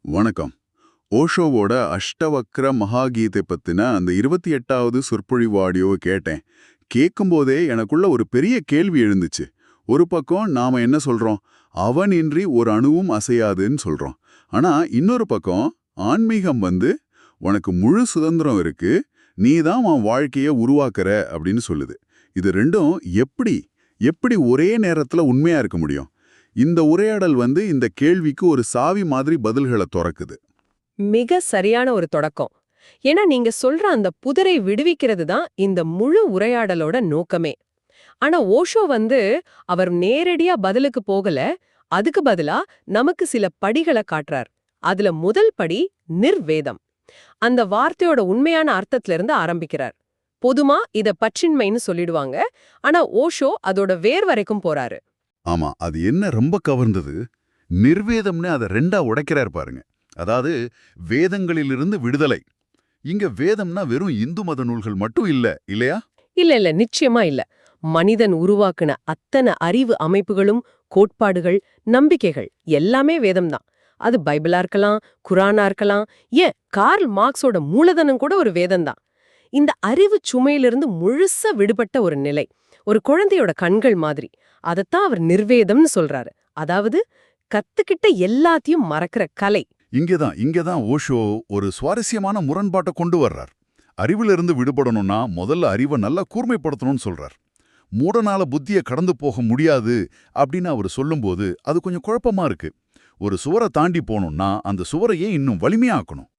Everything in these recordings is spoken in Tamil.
வணக்கம். ஓஷோவோட அஷ்டவக்ர மகாகீதை பத்தின அந்த 28வது சொற்பொழிவு ஆடியோவை கேட்டேன். கேட்கும்போதே எனக்குள்ள ஒரு பெரிய கேள்வி எழுந்துச்சு. ஒரு பக்கம் நாம என்ன சொல்றோம், அவன் இன்றி ஒரு அணுவும் அசையாதுன்னு சொல்றோம். ஆனா இன்னொரு பக்கம் ஆன்மீகம் உனக்கு முழு சுதந்திரம் இருக்கு, நீ தான் உன் வாழ்க்கைய உருவாக்குற அப்படின்னு சொல்லுது. இது ரெண்டும் எப்படி எப்படி ஒரே நேரத்துல உண்மையா இருக்க முடியும்? இந்த உரையாடல் இந்த கேள்விக்கு ஒரு சாவி மாதிரி பதில்களை தொறக்குது. மிக சரியான ஒரு தொடக்கம். ஏன்னா நீங்க சொல்ற அந்த புதரை விடுவிக்கிறது தான் இந்த முழு உரையாடலோட நோக்கமே. ஆனா ஓஷோ அவர் நேரடியா பதிலுக்கு போகல, அதுக்கு பதிலா நமக்கு சில படிகளை காட்டுறார். அதுல முதல் படி நிர்வேதம். அந்த வார்த்தையோட உண்மையான அர்த்தத்துல இருந்து ஆரம்பிக்கிறார். பொதுமா இத பற்றின்மைன்னு சொல்லிடுவாங்க, ஆனா ஓஷோ அதோட வேர் வரைக்கும் போறாரு. ஆமா, அது என்ன ரொம்ப கவர்ந்தது, நிர்வேதம்னு அதை ரெண்டா உடைக்கிறார் பாருங்க. அதாவது வேதங்களிலிருந்து விடுதலை. இங்க வேதம்னா வெறும் இந்து மத நூல்கள் மட்டும் இல்ல, இல்லையா? இல்ல நிச்சயமா இல்ல. மனிதன் உருவாக்குன அத்தனை அறிவு அமைப்புகளும், கோட்பாடுகள், நம்பிக்கைகள் எல்லாமே வேதம்தான். அது பைபிளா இருக்கலாம், குரானா இருக்கலாம், ஏன் கார்ல் மார்க்ஸோட மூலதனம் கூட ஒரு வேதம்தான். இந்த அறிவு சுமையிலிருந்து முழுசா விடுபட்ட ஒரு நிலை, ஒரு குழந்தையோட கண்கள் மாதிரி. அதத்தான் அவர் நிர்வேதம்னு சொல்றாரு. அதாவது கத்துக்கிட்ட எல்லாத்தையும் மறக்கிற கலை. இங்கதான் ஓஷோ ஒரு சுவாரஸ்யமான முரண்பாட்டை கொண்டு வர்றார். அறிவிலிருந்து விடுபடணும்னா முதல்ல அறிவை நல்லா கூர்மைப்படுத்தணும்னு சொல்றார். மூடனால புத்தியை கடந்து போக முடியாது அப்படின்னு அவர் சொல்லும்போது அது கொஞ்சம் குழப்பமா இருக்கு. ஒரு சுவரை தாண்டி போகணும்னா அந்த சுவரையே இன்னும் வலிமையாக்கணும்.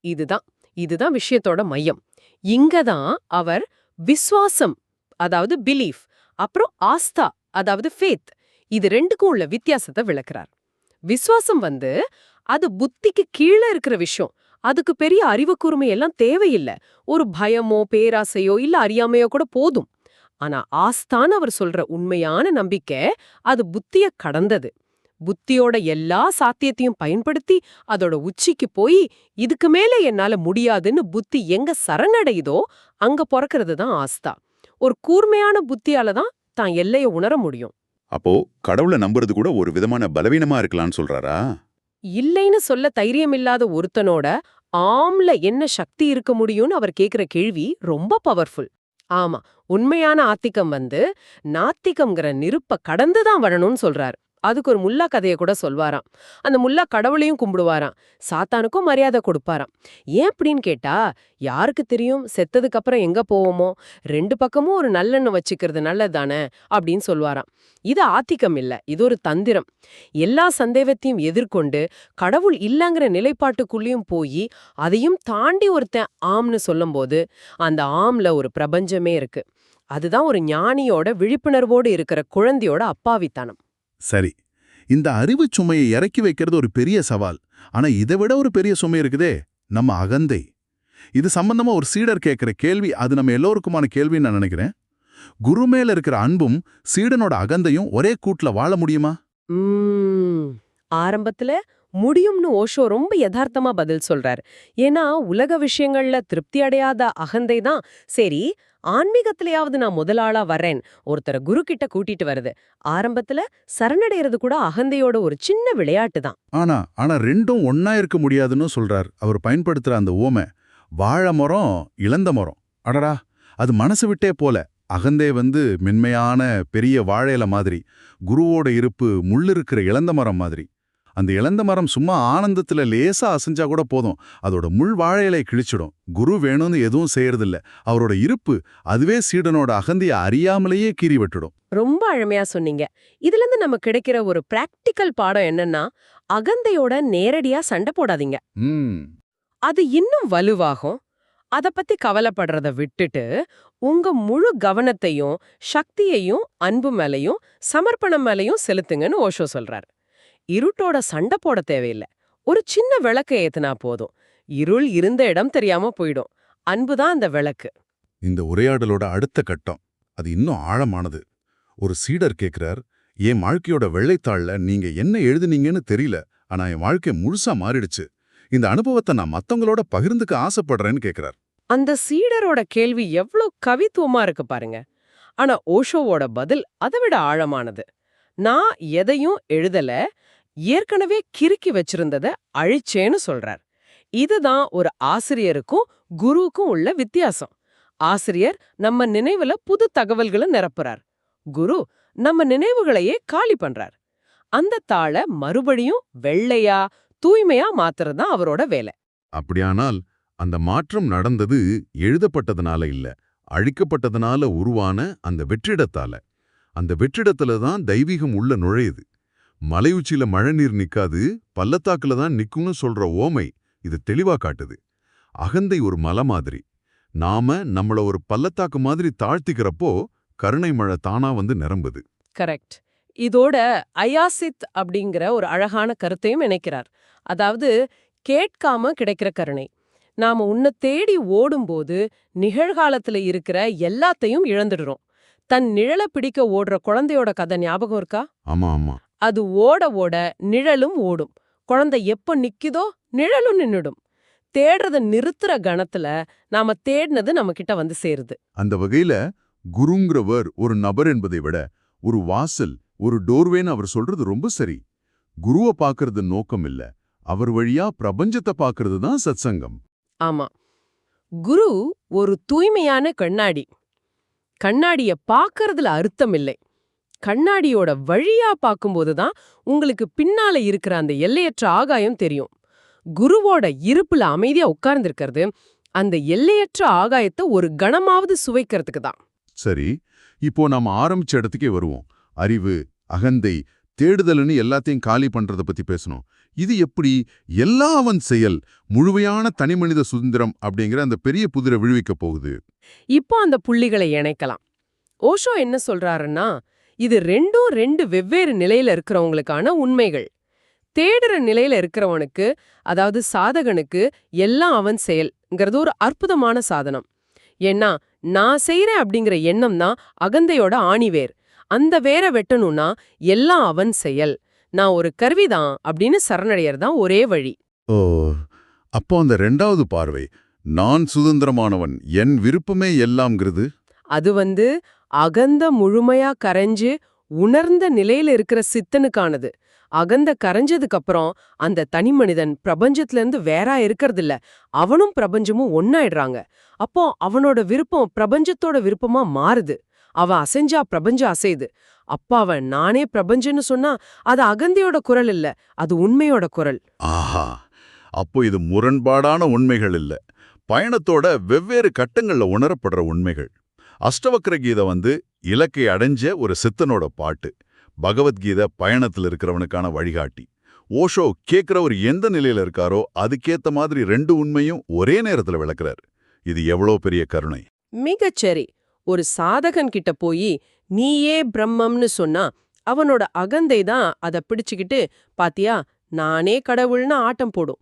இதுதான் விஷயத்தோட மையம். இங்கதான் அவர் விஸ்வாசம், அதாவது பிலீஃப், அப்புறம் ஆஸ்தா, அதாவது ஃபேத், இது ரெண்டுக்கும் உள்ள வித்தியாசத்தை விளக்குறார். விஸ்வாசம் அது புத்திக்கு கீழே இருக்கிற விஷயம். அதுக்கு பெரிய அறிவு கூர்மை எல்லாம் தேவையில்லை. ஒரு பயமோ பேராசையோ இல்ல அறியாமையோ கூட போதும். ஆனா ஆஸ்தான் அவர் சொல்ற உண்மையான நம்பிக்கை அது புத்திய கடந்தது. புத்தியோட எல்லா சாத்தியத்தையும் பயன்படுத்தி அதோட உச்சிக்கு போய் இதுக்கு மேல என்னால முடியாதுன்னு புத்தி எங்க சரணடையுதோ அங்க பிறக்கிறது தான் ஆஸ்தா. ஒரு கூர்மையான புத்தியால தான் எல்லைய உணர முடியும். அப்போ கடவுளை நம்புறது கூட ஒரு விதமான பலவீனமா இருக்கலாம்னு சொல்றாரா? இல்லைன்னு சொல்ல தைரியமில்லாத ஒருத்தனோட ஆம்ல என்ன சக்தி இருக்க முடியும்னு அவர் கேக்குற கேள்வி ரொம்ப பவர்ஃபுல். ஆமா, உண்மையான ஆத்திகம் நாத்திகம்ங்கிற நெருப்ப கடந்துதான் வரணும்னு சொல்றாரு. அதுக்கு ஒரு முல்லா கதையை கூட சொல்வாராம். அந்த முல்லா கடவுளையும் கும்பிடுவாராம், சாத்தானுக்கும் மரியாதை கொடுப்பாராம். ஏன் அப்படின்னு கேட்டா, யாருக்கு தெரியும் செத்ததுக்கு அப்புறம் எங்க போவோமோ, ரெண்டு பக்கமும் ஒரு நல்லெண்ணம் வச்சுக்கிறது நல்லதானே அப்படின்னு சொல்வாராம். இது ஆத்திகம் இல்ல, இது ஒரு தந்திரம். எல்லா சந்தேகத்தையும் எதிர்கொண்டு கடவுள் இல்லங்கிற நிலைப்பாட்டுக்குள்ளேயும் போய் அதையும் தாண்டி ஒருத்தன் ஆம்னு சொல்லும்போது அந்த ஆம்ல ஒரு பிரபஞ்சமே இருக்கு. அதுதான் ஒரு ஞானியோட விழிப்புணர்வோடு இருக்கிற குழந்தையோட அப்பாவித்தனம். சரி, இந்த அறிவு சுமையை இறக்கி வைக்கிறது ஒரு பெரிய சவால். ஆனா இதை விட ஒரு பெரிய சுமை இருக்குதே, நம்ம அகந்தை. இது சம்பந்தமா ஒரு சீடர் கேட்கிற கேள்வி, அது நம்ம எல்லோருக்குமான கேள்வின்னு நான் நினைக்கிறேன். குரு மேல இருக்கிற அன்பும் சீடனோட அகந்தையும் ஒரே கூட்டுல வாழ முடியுமா? ஆரம்பத்துல முடியும்னு ஓஷோ ரொம்ப யதார்த்தமா பதில் சொல்றார். ஏன்னா உலக விஷயங்கள்ல திருப்தி அடையாத அகந்தை தான் சரி ஆன்மீகத்திலேயாவது நான் முதலாளா வரேன் ஒருத்தரை குரு கிட்ட கூட்டிட்டு வருது. ஆரம்பத்துல சரணடைறது கூட அகந்தையோட ஒரு சின்ன விளையாட்டு தான். ஆனா ஆனா ரெண்டும் ஒன்னா இருக்க முடியாதுன்னு சொல்றார் அவர் பயன்படுத்துற அந்த ஓமை. வாழை மரம், இழந்த மரம், அடடா, அது மனசு விட்டே போல. அகந்தே மென்மையான பெரிய வாழையில மாதிரி, குருவோட இருப்பு முள்ளிருக்கிற இழந்த மரம் மாதிரி. அந்த இழந்த மரம் சும்மா ஆனந்தத்துல லேசா அசைஞ்சா கூட போதும், அதோட முள் வாழையிலை கிழிச்சிடும். குரு வேணும்னு எதுவும் செய்யறதில்ல. அவரோட இருப்பு அதுவே சீடனோட அகந்திய அறியாமலேயே கீறி விட்டுடும். ரொம்ப அழமையா சொன்னீங்க. இதுல இருந்து நமக்கு கிடைக்கிற ஒரு பிராக்டிக்கல் பாடம் என்னன்னா, அகந்தையோட நேரடியா சண்டை போடாதீங்க. அது இன்னும் வலுவாகும். அத பத்தி கவலைப்படுறத விட்டுட்டு உங்க முழு கவனத்தையும் சக்தியையும் அன்பு மேலையும் சமர்ப்பணம் மேலையும் செலுத்துங்கன்னு ஓஷோ சொல்றார். இருட்டோட சண்டை போட தேவையில்லை, ஒரு சின்ன விளக்க ஏத்துனா போதும். இருள் இருந்த இடம் தெரியாம போயிடும். அன்புதான் அந்த விளக்கு. இந்த உரையாடலோட அடுத்த கட்டம் அது இன்னும் ஆழமானது. ஒரு சீடர் கேட்கிறார், என் வாழ்க்கையோட வெள்ளைத்தாள்ல நீங்க என்ன எழுதுனீங்கன்னு தெரியல, ஆனா என் வாழ்க்கை முழுசா மாறிடுச்சு. இந்த அனுபவத்தை நான் மத்தவங்களோட பகிர்ந்துக்க ஆசைப்படுறேன்னு கேட்கிறார். அந்த சீடரோட கேள்வி எவ்வளவு கவித்துவமா இருக்கு பாருங்க. ஆனா ஓஷோவோட பதில் அதை விட ஆழமானது. நான் எதையும் எழுதல, ஏற்கனவே கிறுக்கி வச்சிருந்தத அழிச்சேன்னு சொல்றார். இதுதான் ஒரு ஆசிரியருக்கும் குருவுக்கும் உள்ள வித்தியாசம். ஆசிரியர் நம்ம நினைவுல புது தகவல்களை நிரப்புறார். குரு நம்ம நினைவுகளையே காலி பண்றார். அந்த தாள மறுபடியும் வெள்ளையா தூய்மையா மாத்துறது தான் அவரோட வேலை. அப்படியானால் அந்த மாற்றம் நடந்தது எழுதப்பட்டதுனால இல்ல, அழிக்கப்பட்டதுனால உருவான அந்த வெற்றிடத்தால. அந்த வெற்றிடத்துல தான் தெய்வீகம் உள்ள நுழையுது. மலையுச்சியில மழைநீர் நிக்காது, பள்ளத்தாக்குல தான் நிக்கும்னு சொல்ற ஓமை இது தெளிவா காட்டுது. அகந்தை ஒரு மலை மாதிரி. நாம நம்மள ஒரு பள்ளத்தாக்கு மாதிரி தாழ்த்திக்கிறப்போ கருணை மழை தானா வந்து நிரம்புது. கரெக்ட். இதோட அயாசித் அப்படிங்கிற ஒரு அழகான கருத்தையும் இணைக்கிறார். அதாவது கேட்காம கிடைக்கிற கருணை. நாம உன்னை தேடி ஓடும்போது நிகழ்காலத்துல இருக்கிற எல்லாத்தையும் இழந்துடுறோம். தன் நிழலை பிடிக்க ஓடுற குழந்தையோட கதை ஞாபகம் இருக்கா? ஆமா ஆமா. அது ஓட ஓட நிழலும் ஓடும். குழந்தை எப்ப நிக்குதோ நிழலும் நின்னுடும். தேடுறத நிறுத்துற கணத்துல நாம தேடினது நம்ம கிட்ட வந்து சேருது. அந்த வகையில குருங்கிறவர் ஒரு நபர் என்பதை விட ஒரு வாசல், ஒரு டோர்வேன்னு அவர் சொல்றது ரொம்ப சரி. குருவை பார்க்கறது நோக்கம் இல்ல, அவர் வழியா பிரபஞ்சத்தை பார்க்கறது தான் சத்சங்கம். ஆமா, குரு ஒரு தூய்மையான கண்ணாடி. கண்ணாடிய பார்க்கறதுல அர்த்தம் இல்லை. கண்ணாடியோட வழியா பார்க்கும்போது தான் உங்களுக்கு பின்னால இருக்கிற அந்த எல்லையற்ற ஆகாயம் தெரியும். குருவோட இருப்புல அமைதியா உட்கார்ந்திருக்கிறது அந்த எல்லையற்ற ஆகாயத்தை ஒரு கணமாவது சுவைக்கிறதுக்கு தான். சரி, இப்போ நாம ஆரம்பிச்ச இடத்துக்கே வருவோம். அறிவு, அகந்தை, தேடுதல்னு எல்லாத்தையும் காலி பண்றத பத்தி பேசணும். இது எப்படி எல்லா அவன் செயல், முழுமையான தனிமனித சுதந்திரம் அப்படிங்கிற அந்த பெரிய புதிரை விழுவிக்க போகுது? இப்போ அந்த புள்ளிகளை இணைக்கலாம். ஓஷோ என்ன சொல்றாருன்னா, இது ரெண்டும் ரெண்டு வெவ்வேறு நிலையில இருக்கிறவங்களுக்கான உண்மைகள். தேடுற நிலையில இருக்கிறவனுக்கு, அதாவது சாதகனுக்கு எல்லாம் அவன் செயல்ங்கிறது ஒரு அற்புதமான சாதனம். ஏன்னா நான் செய்யறேன் அப்படிங்கிற எண்ணம் தான் அகந்தையோட ஆணிவேர். அந்த வேற வெட்டணும்னா எல்லாம் அவன் செயல், நான் ஒரு கருவிதான் அப்படின்னு சரணடையறதான் ஒரே வழி. ஓ, அப்போ அந்த ரெண்டாவது பார்வை, நான் சுதந்திரமானவன், என் விருப்பமே எல்லாம்ங்கிறது, அது அகந்த முழுமையா கரைஞ்சு உணர்ந்த நிலையில இருக்கிற சித்தனுக்கானது. அகந்த கரைஞ்சதுக்கு அப்புறம் அந்த தனி மனிதன் பிரபஞ்சத்துல இருந்து வேறா இருக்கறதில்ல, அவனும் பிரபஞ்சமும் ஒன்னாயிடுறாங்க. அப்போ அவனோட விருப்பம் பிரபஞ்சத்தோட விருப்பமா மாறுது. அவன் அசைஞ்சா பிரபஞ்சம் அசையுது. அப்ப அவன் நானே பிரபஞ்சன்னு சொன்னா அது அகந்தையோட குரல் இல்ல, அது உண்மையோட குரல். ஆஹா, அப்போ இது முரண்பாடான உண்மைகள் இல்ல, பயணத்தோட வெவ்வேறு கட்டங்கள்ல உணரப்படுற உண்மைகள். அஷ்டவக்ர கீதை இலக்கை அடைஞ்ச ஒரு சித்தனோட பாட்டு. பகவத்கீதை பயணத்தில் இருக்கிறவனுக்கான வழிகாட்டி. ஓஷோ கேட்கிறவர் எந்த நிலையில இருக்காரோ அதுக்கேத்த மாதிரி ரெண்டு உண்மையும் ஒரே நேரத்துல விளக்குறார். இது எவ்வளோ பெரிய கருணை! மிகச்சரி. ஒரு சாதகன் கிட்ட போய் நீயே பிரம்மம்னு சொன்னா அவனோட அகந்தை தான் அதை பிடிச்சுக்கிட்டு, பாத்தியா நானே கடவுள்னு ஆட்டம் போடும்.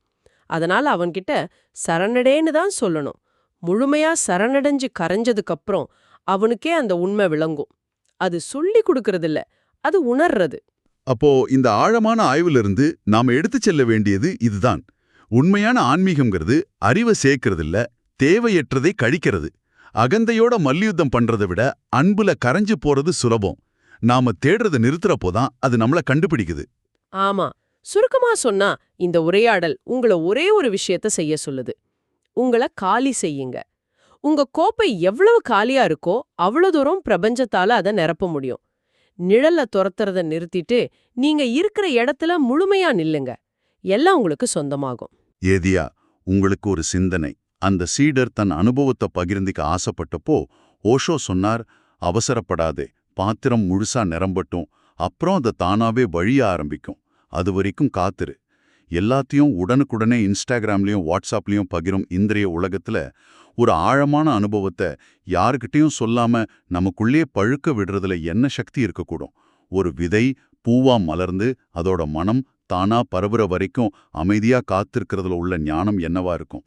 அதனால அவன்கிட்ட சரணடேன்னு தான் சொல்லணும். முழுமையா சரணடைஞ்சு கரைஞ்சதுக்கு அப்புறம் அவனுக்கே அந்த உண்மை விளங்கும். அது சொல்லி கொடுக்கறதில்ல, அது உணர்றது. அப்போ இந்த ஆழமான ஆய்விலிருந்து நாம எடுத்துச் செல்ல வேண்டியது இதுதான். உண்மையான ஆன்மீகம்ங்கிறது அறிவை சேர்க்கறதில்ல, தேவையற்றதை கழிக்கிறது. அகந்தையோட மல்யுத்தம் பண்றதை விட அன்புல கரைஞ்சு போறது சுலபம். நாம தேடுறதை நிறுத்துறப்போதான் அது நம்மள கண்டுபிடிக்குது. ஆமா, சுருக்கமா சொன்னா இந்த உரையாடல் உங்களை ஒரே ஒரு விஷயத்த செய்ய சொல்லுது. உங்களை காலி செய்யுங்க. உங்க கோப்பை எவ்வளவு காலியா இருக்கோ அவ்வளவு தூரம் பிரபஞ்சத்தால அதை நிரப்ப முடியும். நிழல்ல துரத்துறத நிறுத்திட்டு நீங்க இருக்கிற இடத்துல முழுமையா நில்லுங்க. எல்லாம் உங்களுக்கு சொந்தமாகும். ஏதியா, உங்களுக்கு ஒரு சிந்தனை. அந்த சீடர் தன் அனுபவத்தை பகிர்ந்திக்க ஆசைப்பட்டப்போ ஓஷோ சொன்னார், அவசரப்படாதே, பாத்திரம் முழுசா நிரம்பட்டும், அப்புறம் அதை தானாவே வழிய ஆரம்பிக்கும், அது வரைக்கும் காத்துரு. எல்லாத்தையும் உடனுக்குடனே இன்ஸ்டாகிராம்லயும் வாட்ஸ்அப்லயும் பகிரும் இன்றைய உலகத்துல ஒரு ஆழமான அனுபவத்தை யாருக்கிட்டையும் சொல்லாம நமக்குள்ளே பழுக்க விடுறதுல என்ன சக்தி இருக்கக்கூடும்? ஒரு விதை பூவா மலர்ந்து அதோட மனம் தானா பரவுற வரைக்கும் அமைதியா காத்திருக்கிறதுல உள்ள ஞானம் என்னவா இருக்கும்?